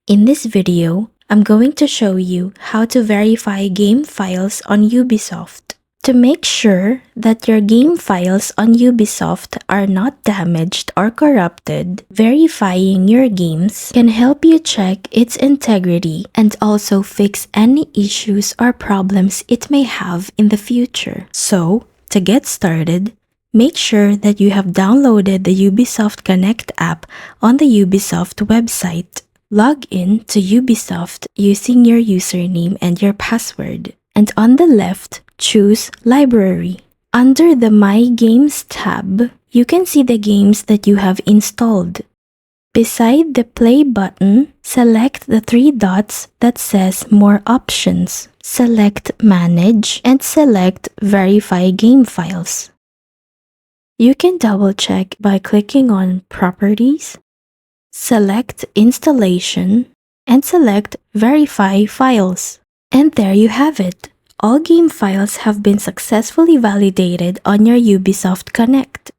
In this video, I'm going to show you how to verify game files on Ubisoft. To make sure that your game files on Ubisoft are not damaged or corrupted, verifying your games can help you check its integrity and also fix any issues or problems it may have in the future. So, to get started, make sure that you have downloaded the Ubisoft Connect app on the Ubisoft website. Log in to Ubisoft using your username and your password. And on the left, choose Library. Under the My Games tab, you can see the games that you have installed. Beside the Play button, select the three dots that says More Options. Select Manage and select Verify Game Files. You can double-check by clicking on Properties, select Installation, and select Verify Files. And there you have it. All game files have been successfully validated on your Ubisoft Connect.